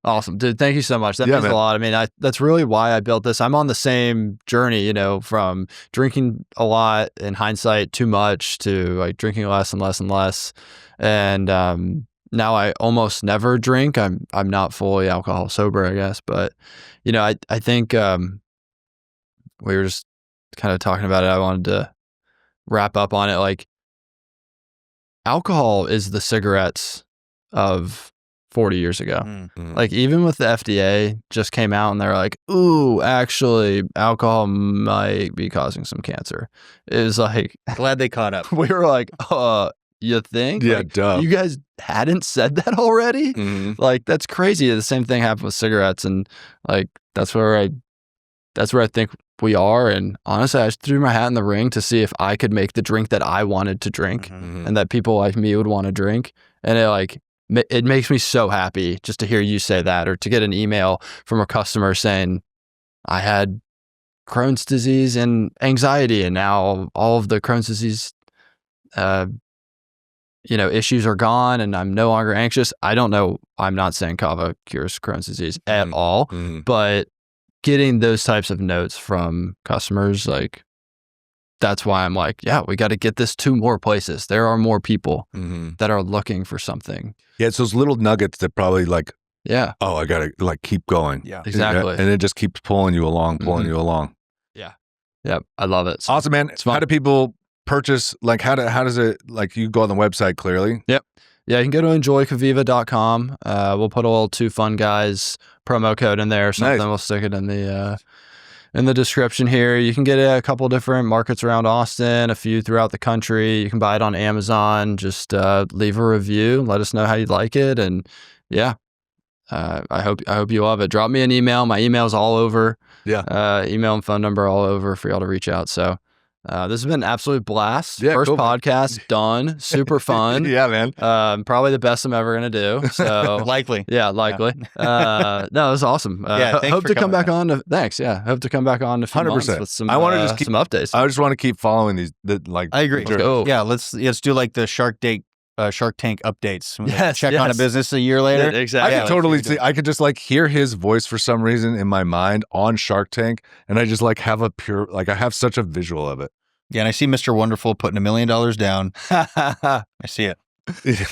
Awesome, dude. Thank you so much. That means a lot. I mean, that's really why I built this. I'm on the same journey, you know, from drinking a lot, in hindsight, too much, to like drinking less and less and less. And now I almost never drink. I'm not fully alcohol sober, I guess. But, you know, I think we were just kind of talking about it. I wanted to wrap up on it. Like, alcohol is the cigarettes of 40 years ago. Mm-hmm. Like, even with the FDA just came out and they're like, ooh, actually alcohol might be causing some cancer. It was like, glad they caught up. We were like, you think? Yeah, like, duh. You guys hadn't said that already? Mm-hmm. Like, that's crazy. The same thing happened with cigarettes, and like that's where I think we are. And honestly, I just threw my hat in the ring to see if I could make the drink that I wanted to drink, and that people like me would want to drink. And it makes me so happy just to hear you say that, or to get an email from a customer saying, I had Crohn's disease and anxiety, and now all of the Crohn's disease issues are gone and I'm no longer anxious. I don't know. I'm not saying kava cures Crohn's disease at all, but getting those types of notes from customers, like, that's why I'm like, yeah, we got to get this to more places. There are more people that are looking for something. Yeah, it's those little nuggets that probably like, oh, I got to like keep going. Yeah, exactly. And it just keeps pulling you along. Yeah. Yep. I love it. So, awesome, man. How do people purchase? Like, how does it, like, you go on the website clearly? Yep. Yeah, you can go to enjoykaviva.com. We'll put a little Two Fun Guys promo code in there or something. Nice. We'll stick it in the description here. You can get it at a couple different markets around Austin, a few throughout the country. You can buy it on Amazon. Just leave a review. Let us know how you like it. And yeah, I hope you love it. Drop me an email. My email's all over. Yeah. Email and phone number all over for y'all to reach out. So this has been an absolute blast. Yeah, First podcast done. Super fun. Yeah, man. Probably the best I'm ever gonna do. So likely. Yeah, likely. No, it was awesome. Hope to come back on. Thanks. Yeah, hope to come back on in a few months with some. I want to just keep some updates. I just want to keep following these. I agree. Let's go. Yeah, let's do like the Shark Tank updates. Yes, check on a business a year later. Yeah, exactly. I could totally see. I could just like hear his voice for some reason in my mind on Shark Tank, and I just like have I have such a visual of it. Yeah, and I see Mr. Wonderful putting $1 million down. I see it.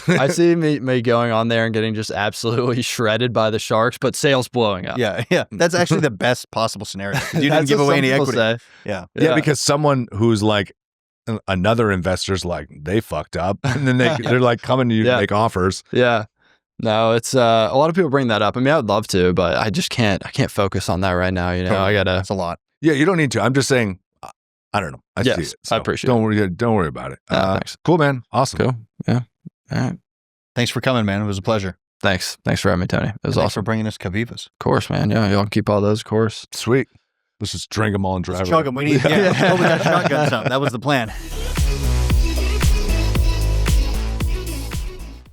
I see me going on there and getting just absolutely shredded by the sharks, but sales blowing up. Yeah. That's actually the best possible scenario. You didn't give away any equity. Yeah, because someone who's like another investor's like, they fucked up, and then they're like coming to you to make offers. Yeah. No, it's a lot of people bring that up. I mean, I would love to, but I just can't. I can't focus on that right now. You know, I gotta. It's a lot. Yeah, you don't need to. I'm just saying. I don't know. I see it. So I appreciate it. Don't worry about it. Thanks. Cool, man. Awesome. Cool. Yeah. All right. Thanks for coming, man. It was a pleasure. Thanks for having me, Tony. It was awesome. Thanks for bringing us Kavivas. Of course, man. Yeah, y'all can keep all those, of course. Sweet. Let's just drink them all and drive. Let's chug them. We need. We got shotgun some. That was the plan.